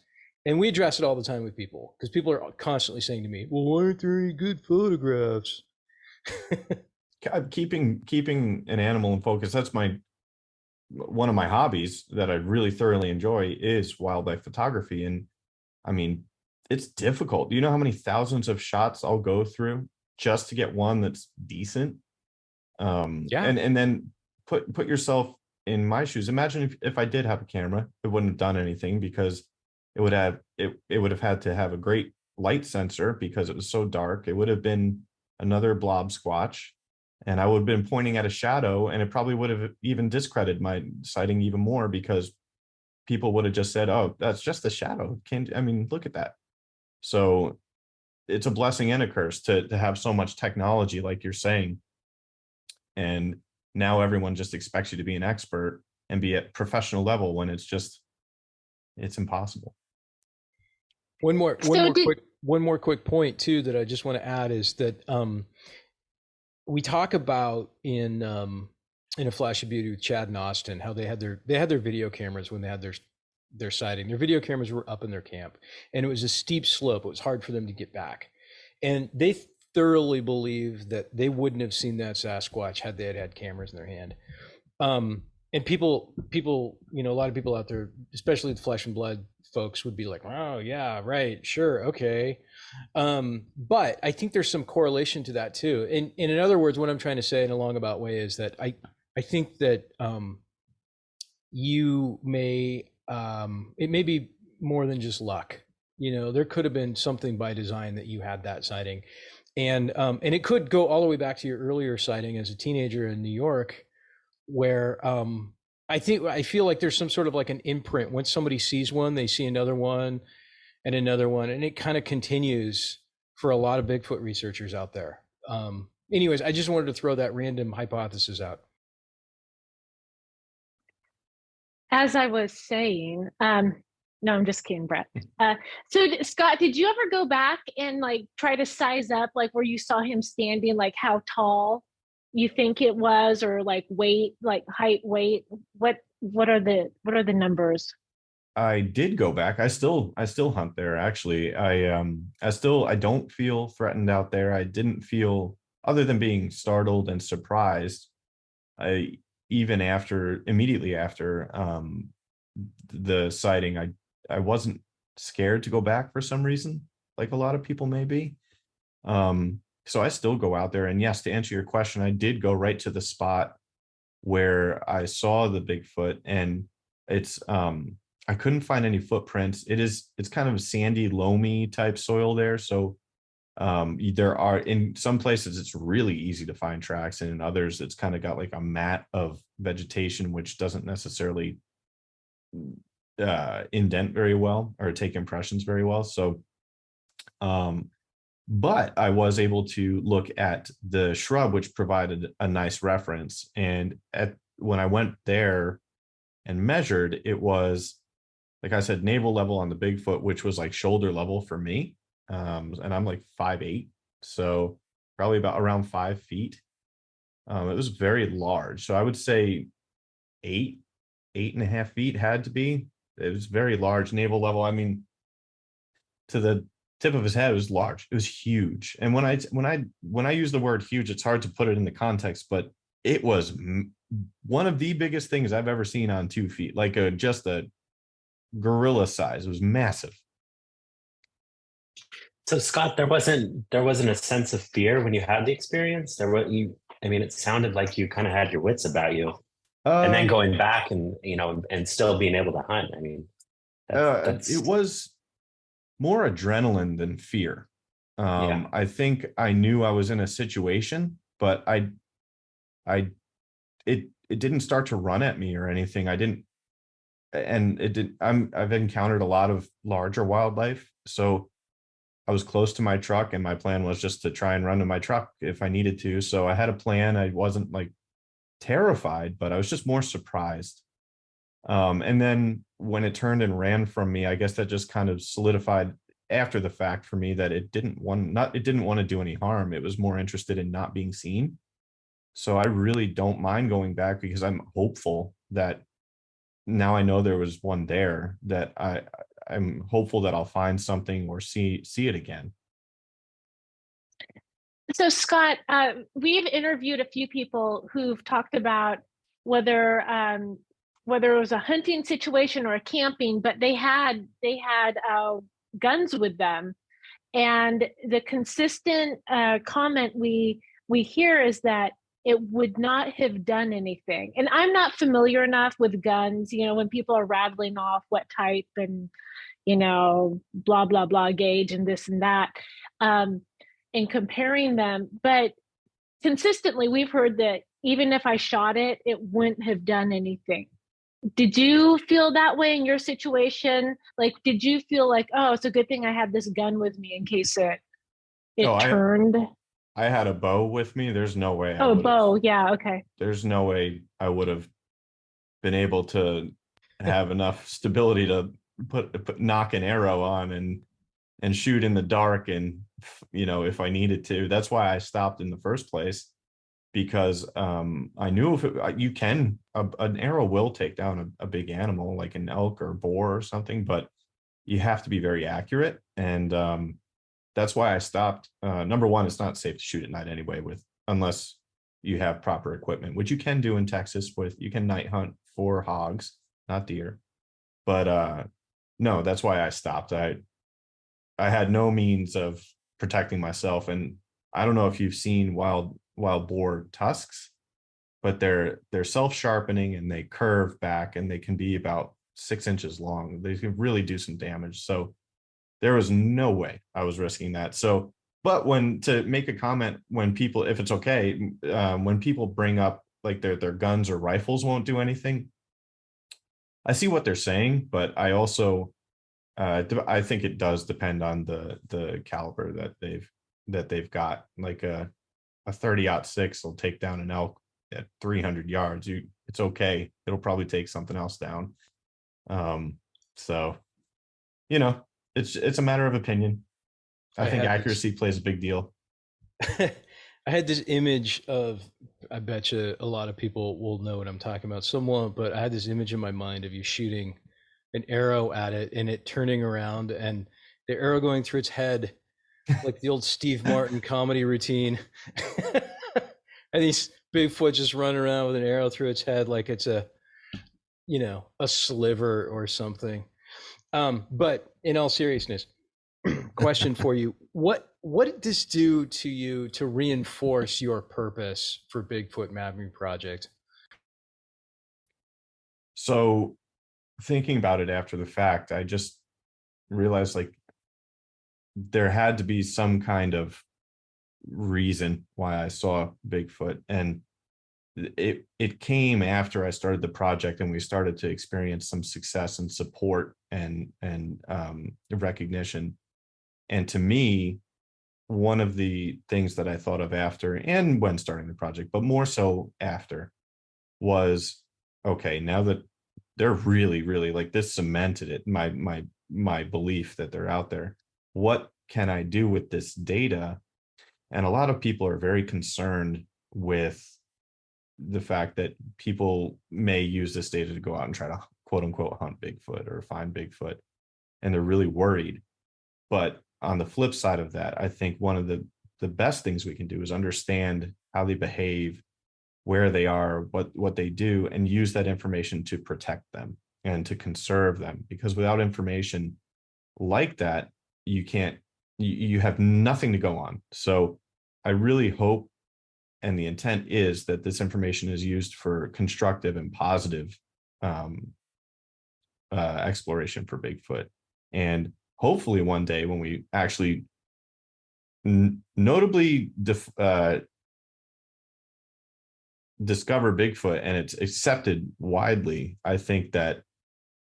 And we address it all the time with people because people are constantly saying to me, well, why aren't there any good photographs? Keeping an animal in focus, that's one of my hobbies that I really thoroughly enjoy is wildlife photography. And I mean, it's difficult. Do you know how many thousands of shots I'll go through just to get one that's decent? Yeah. And then put yourself in my shoes. Imagine if I did have a camera, it wouldn't have done anything because it would have had to have a great light sensor because it was so dark. It would have been another blob squatch, and I would have been pointing at a shadow, and it probably would have even discredited my sighting even more because people would have just said, oh, that's just a shadow. Look at that. So it's a blessing and a curse to have so much technology, like you're saying. And now everyone just expects you to be an expert and be at professional level when it's impossible. One more quick point too that I just want to add is that we talk about in A Flash of Beauty with Chad and Austin how they had their video cameras when they had their sighting. Their video cameras were up in their camp, and it was a steep slope. It was hard for them to get back, and they thoroughly believe that they wouldn't have seen that Sasquatch had they had cameras in their hand. And people, a lot of people out there, especially the flesh and blood folks, would be like, oh yeah, right, sure, okay. But I think there's some correlation to that too. And in other words, what I'm trying to say in a long about way is that I think that you may, it may be more than just luck. There could have been something by design that you had that sighting. And it could go all the way back to your earlier sighting as a teenager in New York, where I feel like there's some sort of like an imprint. Once somebody sees one, they see another one and another one, and it kind of continues for a lot of Bigfoot researchers out there. Anyways, I just wanted to throw that random hypothesis out. As I was saying, no, I'm just kidding, Brett. So Scott, did you ever go back and like try to size up like where you saw him standing, like how tall you think it was, or like weight, like height, weight? What are the numbers? I did go back. I still hunt there. Actually, I don't feel threatened out there. I didn't feel, other than being startled and surprised. Immediately after the sighting, I wasn't scared to go back for some reason, like a lot of people may be. So I still go out there. And yes, to answer your question, I did go right to the spot where I saw the Bigfoot, and it's I couldn't find any footprints. It's kind of sandy, loamy type soil there. So there are, in some places it's really easy to find tracks, and in others it's kind of got like a mat of vegetation, which doesn't necessarily indent very well or take impressions very well. So, but I was able to look at the shrub, which provided a nice reference. And when I went there and measured, it was, like I said, navel level on the Bigfoot, which was like shoulder level for me. And I'm like 5'8", so probably about around 5 feet. It was very large. So I would say 8.5 feet had to be. It was very large navel level. I mean, to the tip of his head, it was large. It was huge. And when I use the word huge, it's hard to put it into context, but it was one of the biggest things I've ever seen on 2 feet, like just a gorilla size. It was massive. So Scott, there wasn't a sense of fear when you had the experience. I mean, it sounded like you kind of had your wits about you, and then going back and and still being able to hunt. I mean, it was more adrenaline than fear. Yeah. I think I knew I was in a situation, but it didn't start to run at me or anything. I've encountered a lot of larger wildlife, so I was close to my truck, and my plan was just to try and run to my truck if I needed to. So I had a plan. I wasn't like terrified, but I was just more surprised. And then when it turned and ran from me, I guess that just kind of solidified after the fact for me that it didn't want to do any harm. It was more interested in not being seen. So I really don't mind going back, because I'm hopeful that now I know there was one there, that I'm hopeful that I'll find something or see it again. So Scott, we've interviewed a few people who've talked about whether it was a hunting situation or a camping, but they had guns with them, and the consistent comment we hear is that it would not have done anything. And I'm not familiar enough with guns, when people are rattling off what type and blah blah blah gauge and this and that, and comparing them. But consistently, we've heard that even if I shot it, it wouldn't have done anything. Did you feel that way in your situation? Like, did you feel like, oh, it's a good thing I had this gun with me in case it turned? I had a bow with me. There's no way. Oh, bow. Yeah. Okay. There's no way I would have been able to have enough stability to knock an arrow on and shoot in the dark. And, if I needed to. That's why I stopped in the first place, because I knew an arrow will take down a big animal like an elk or boar or something, but you have to be very accurate. And that's why I stopped. Number one, it's not safe to shoot at night anyway, unless you have proper equipment, which you can do in Texas. You can night hunt for hogs, not deer. But no, that's why I stopped. I had no means of protecting myself. And I don't know if you've seen wild boar tusks, but they're self-sharpening, and they curve back, and they can be about 6 inches long. They can really do some damage. So there was no way I was risking that. So, but to make a comment, when people, if it's okay, when people bring up like their guns or rifles won't do anything, I see what they're saying, but I also I think it does depend on the caliber that they've got. Like a 30-06 will take down an elk at 300 yards. It's okay. It'll probably take something else down. So, it's a matter of opinion. I think accuracy plays a big deal. I had this image of, I bet you a lot of people will know what I'm talking about. Some won't, but I had this image in my mind of you shooting an arrow at it and it turning around and the arrow going through its head, like the old Steve Martin comedy routine. And these Bigfoot just running around with an arrow through its head like it's a sliver or something. But in all seriousness, question for you: what did this do to you to reinforce your purpose for Bigfoot Mapping Project? So, thinking about it after the fact, I just realized like there had to be some kind of reason why I saw Bigfoot. And it came after I started the project and we started to experience some success and support and recognition. And to me, one of the things that I thought of after and when starting the project, but more so after, was, okay, now that they're really, really, like, this cemented it, my belief that they're out there, what can I do with this data? And a lot of people are very concerned with the fact that people may use this data to go out and try to quote unquote hunt Bigfoot or find Bigfoot, and they're really worried. But on the flip side of that, I think one of the best things we can do is understand how they behave, where they are, what they do, and use that information to protect them and to conserve them. Because without information like that, you have nothing to go on. So I really hope, and the intent is, that this information is used for constructive and positive exploration for Bigfoot. And hopefully one day when we actually notably discover Bigfoot and it's accepted widely, I think that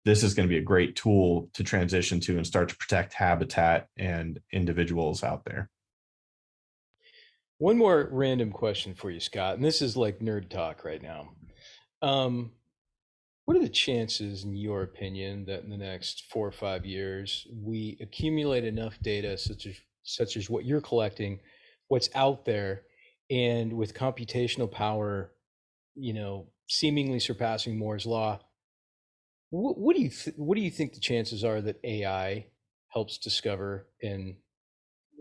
this is going to be a great tool to transition to and start to protect habitat and individuals out there. One more random question for you, Scott, and this is like nerd talk right now. What are the chances, in your opinion, that in the next 4 or 5 years we accumulate enough data, such as what you're collecting, what's out there, and with computational power, seemingly surpassing Moore's law, what do you think the chances are that AI helps discover and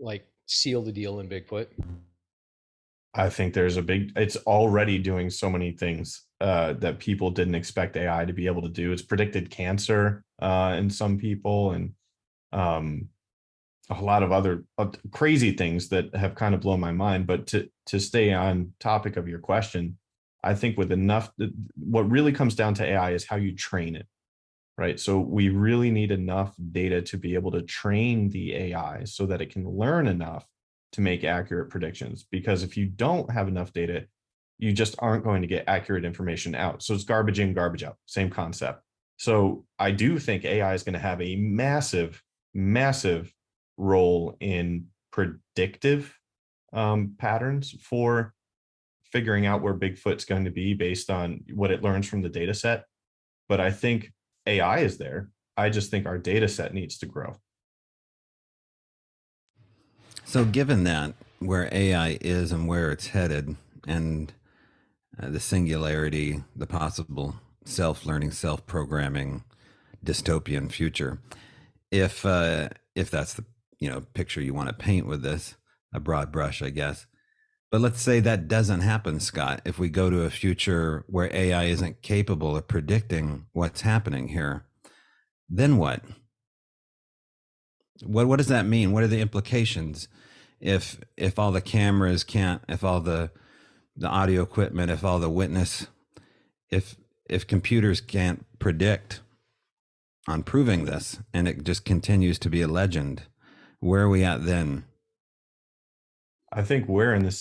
like seal the deal in Bigfoot? I think it's already doing so many things that people didn't expect AI to be able to do. It's predicted cancer in some people, and a lot of other crazy things that have kind of blown my mind. But to stay on topic of your question, I think with enough, what really comes down to AI is how you train it, right? So we really need enough data to be able to train the AI so that it can learn enough to make accurate predictions. Because if you don't have enough data, you just aren't going to get accurate information out. So it's garbage in, garbage out, same concept. So I do think AI is going to have a massive, massive role in predictive patterns for figuring out where Bigfoot's going to be based on what it learns from the data set. But I think AI is there. I just think our data set needs to grow. So given that, where AI is and where it's headed, and the singularity, the possible self-learning, self-programming dystopian future, if that's the picture you want to paint with this, a broad brush, I guess. But let's say that doesn't happen, Scott. If we go to a future where AI isn't capable of predicting what's happening here, then what? What does that mean? What are the implications if all the cameras can't, if all the audio equipment, if all the witness, if computers can't predict on proving this, and it just continues to be a legend, where are we at then? I think we're in the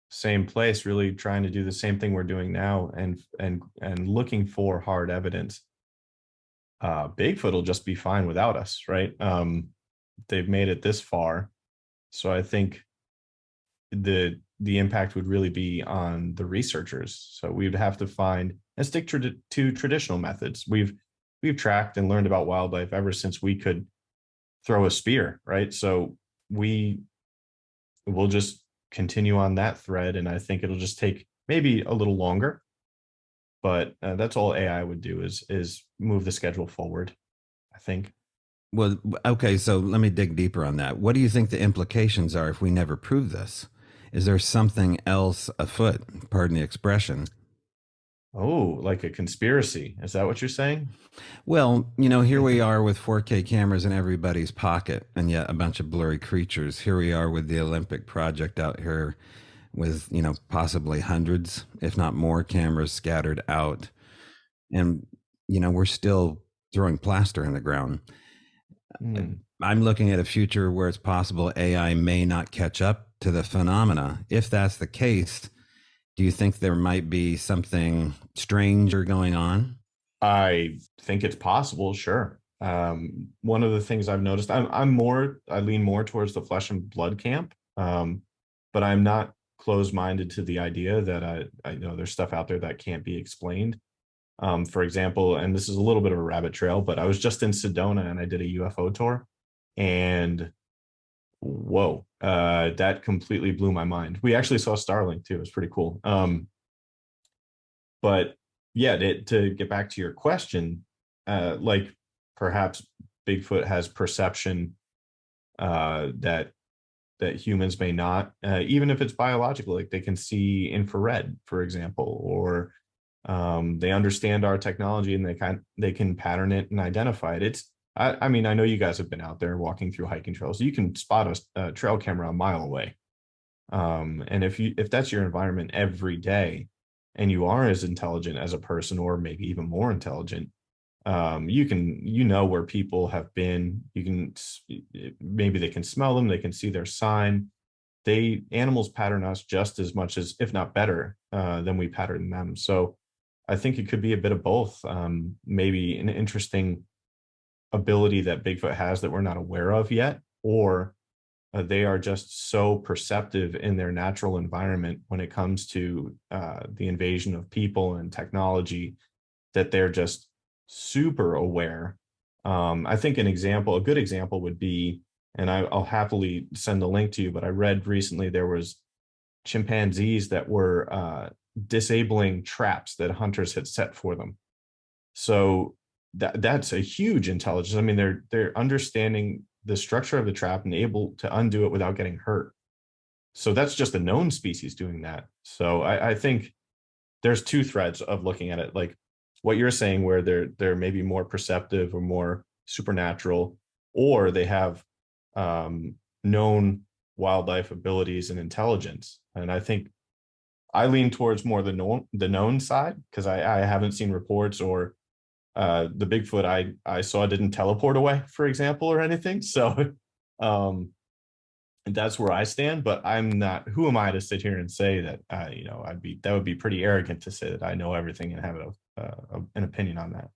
same place, really trying to do the same thing we're doing now, and looking for hard evidence. Bigfoot will just be fine without us, right? They've made it this far, so I think the impact would really be on the researchers. So we would have to find and stick to traditional methods. We've tracked and learned about wildlife ever since we could throw a spear, right? So we'll just continue on that thread, and I think it'll just take maybe a little longer, but that's all AI would do is move the schedule forward, I think. Well, okay, so let me dig deeper on that. What do you think the implications are if we never prove this? Is there something else afoot? Pardon the expression. Oh, like a conspiracy. Is that what you're saying? Well, here we are with 4K cameras in everybody's pocket, and yet a bunch of blurry creatures. Here we are with the Olympic project out here with, possibly hundreds, if not more, cameras scattered out. And, we're still throwing plaster in the ground. I'm looking at a future where it's possible AI may not catch up to the phenomena. If that's the case, Do you think there might be something stranger going on? I think it's possible, sure. One of the things I've noticed, I lean more towards the flesh and blood camp, but I'm not closed-minded to the idea that I know there's stuff out there that can't be explained. For example, and this is a little bit of a rabbit trail, but I was just in Sedona and I did a UFO tour, and whoa, that completely blew my mind. We actually saw Starlink too. It was pretty cool. But yeah, to get back to your question, like perhaps Bigfoot has perception that humans may not, even if it's biological, like they can see infrared, for example, or they understand our technology and they can pattern it and identify it. I mean, I know you guys have been out there walking through hiking trails. You can spot a trail camera a mile away. And if that's your environment every day, and you are as intelligent as a person, or maybe even more intelligent, you know where people have been. Maybe they can smell them, they can see their sign. Animals pattern us just as much as, if not better, than we pattern them. So I think it could be a bit of both. Maybe an interesting ability that Bigfoot has that we're not aware of yet, or they are just so perceptive in their natural environment when it comes to the invasion of people and technology, that they're just super aware. I think a good example would be, and I'll happily send a link to you, but I read recently there was chimpanzees that were disabling traps that hunters had set for them. So that's a huge intelligence. I mean, they're understanding the structure of the trap and able to undo it without getting hurt. So that's just a known species doing that. So I think there's two threads of looking at it, like what you're saying, where they're maybe more perceptive or more supernatural, or they have known wildlife abilities and intelligence. And I think I lean towards more the known side, because I haven't seen reports, or the Bigfoot I saw didn't teleport away, for example, or anything. So that's where I stand. But I'm not. Who am I to sit here and say that? That would be pretty arrogant to say that I know everything and have an opinion on that.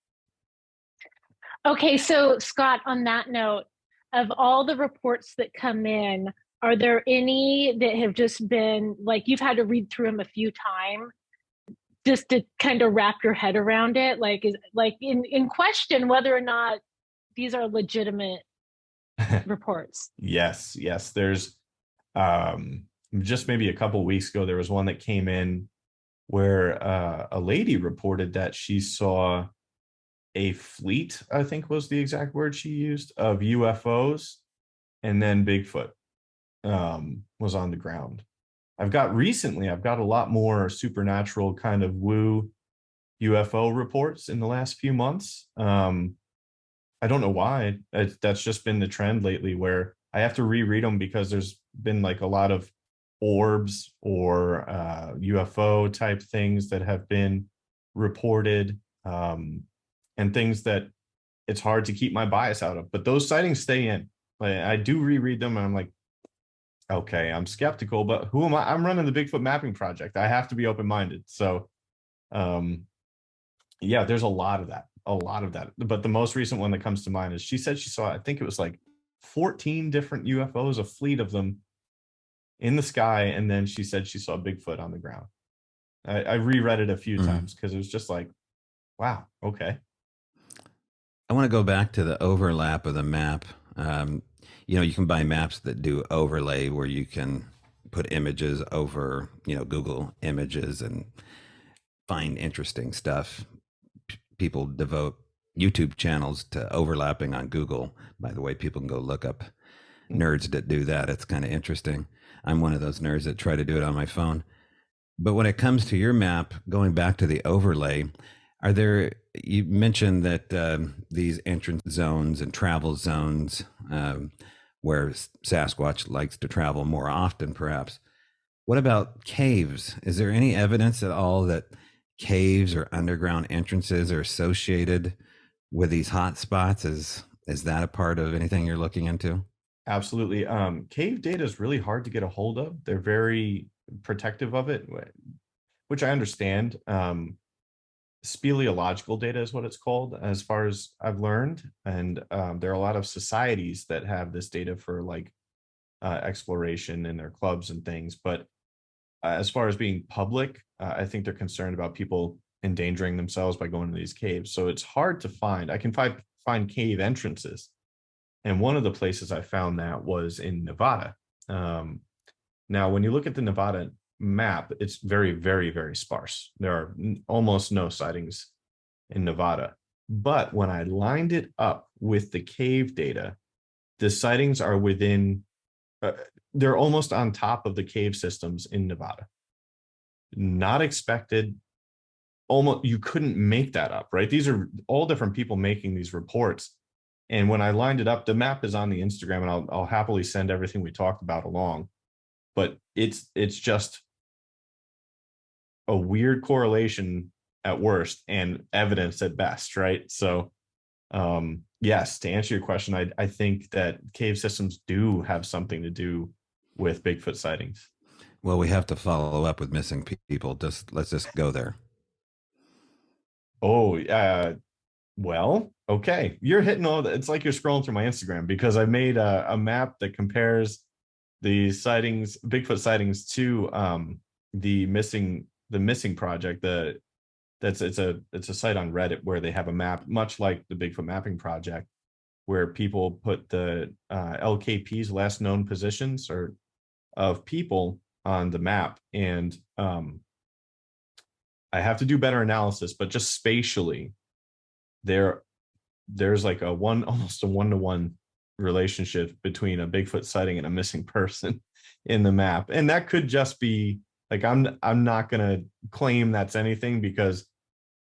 Okay, so Scott, on that note, of all the reports that come in, are there any that have just been like you've had to read through them a few times just to kind of wrap your head around it, like is like in question whether or not these are legitimate reports? Yes. There's just maybe a couple weeks ago, there was one that came in where a lady reported that she saw a fleet, I think was the exact word she used, of UFOs, and then Bigfoot was on the ground. I've got a lot more supernatural kind of woo UFO reports in the last few months. I don't know why. That's just been the trend lately, where I have to reread them because there's been like a lot of orbs or UFO type things that have been reported, and things that it's hard to keep my bias out of. But those sightings stay in. I do reread them, and I'm like, okay, I'm skeptical, but who am I? I'm running the Bigfoot Mapping Project. I have to be open-minded. So, yeah, there's a lot of that. But the most recent one that comes to mind is she said she saw, I think it was like 14 different UFOs, a fleet of them in the sky. And then she said she saw Bigfoot on the ground. I reread it a few times because it was just like, wow, okay. I want to go back to the overlap of the map. You can buy maps that do overlay, where you can put images over, Google images and find interesting stuff. People devote YouTube channels to overlapping on Google. By the way, people can go look up nerds that do that. It's kind of interesting. I'm one of those nerds that try to do it on my phone. But when it comes to your map, going back to the overlay, you mentioned that these entrance zones and travel zones, where Sasquatch likes to travel more often, perhaps. What about caves? Is there any evidence at all that caves or underground entrances are associated with these hot spots? Is that a part of anything you're looking into? Absolutely. Cave data is really hard to get a hold of. They're very protective of it. which I understand. Speleological data is what it's called, as far as I've learned. And there are a lot of societies that have this data for like exploration in their clubs and things. But as far as being public, I think they're concerned about people endangering themselves by going to these caves. So it's hard to find. I can find cave entrances. And one of the places I found that was in Nevada. Now, when you look at the Nevada map, it's very, very, very sparse. There are almost no sightings in Nevada. But when I lined it up with the cave data, the sightings are within, they're almost on top of the cave systems in Nevada. Not expected. Almost, you couldn't make that up, right? These are all different people making these reports. And when I lined it up, the map is on the Instagram, and I'll happily send everything we talked about along. But it's just a weird correlation at worst and evidence at best, right? So yes, to answer your question, I think that cave systems do have something to do with Bigfoot sightings. Well, we have to follow up with missing people. Let's just go there. Oh, well, okay. You're hitting all the, it's like you're scrolling through my Instagram, because I made a map that compares the sightings, Bigfoot sightings, to the missing project. It's a site on Reddit where they have a map, much like the Bigfoot Mapping Project, where people put the LKPs, last known positions, or of people on the map. And I have to do better analysis, but just spatially, there's like almost a one-to-one relationship between a Bigfoot sighting and a missing person in the map. And that could just be like, I'm not going to claim that's anything, because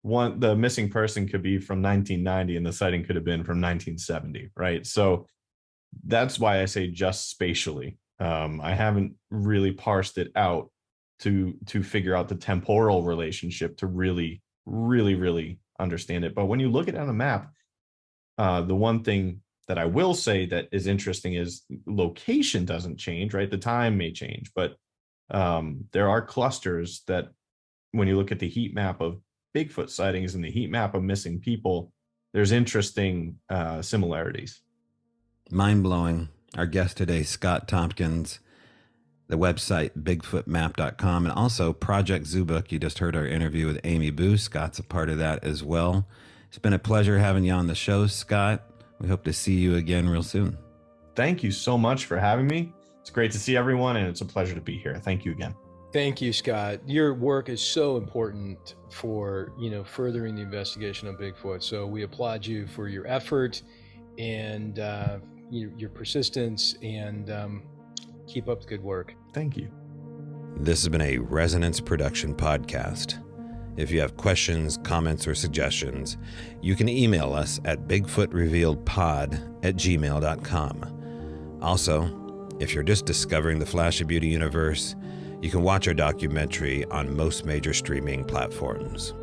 the missing person could be from 1990 and the sighting could have been from 1970, right? So that's why I say just spatially. I haven't really parsed it out to figure out the temporal relationship to really, really, really understand it. But when you look at it on a map, the one thing that I will say that is interesting is location doesn't change, right? The time may change, but there are clusters that, when you look at the heat map of Bigfoot sightings and the heat map of missing people, there's interesting similarities. Mind-blowing. Our guest today, Scott Tompkins, the website bigfootmap.com, and also Project Zoobook. You just heard our interview with Amy Boo. Scott's a part of that as well. It's been a pleasure having you on the show, Scott. We hope to see you again real soon. Thank you so much for having me. It's great to see everyone, and it's a pleasure to be here. Thank you again. Thank you, Scott. Your work is so important for, furthering the investigation of Bigfoot. So we applaud you for your effort and your persistence, and keep up the good work. Thank you. This has been a Resonance Production podcast. If you have questions, comments, or suggestions, you can email us at bigfootrevealedpod@gmail.com. Also, if you're just discovering the Flash of Beauty universe, you can watch our documentary on most major streaming platforms.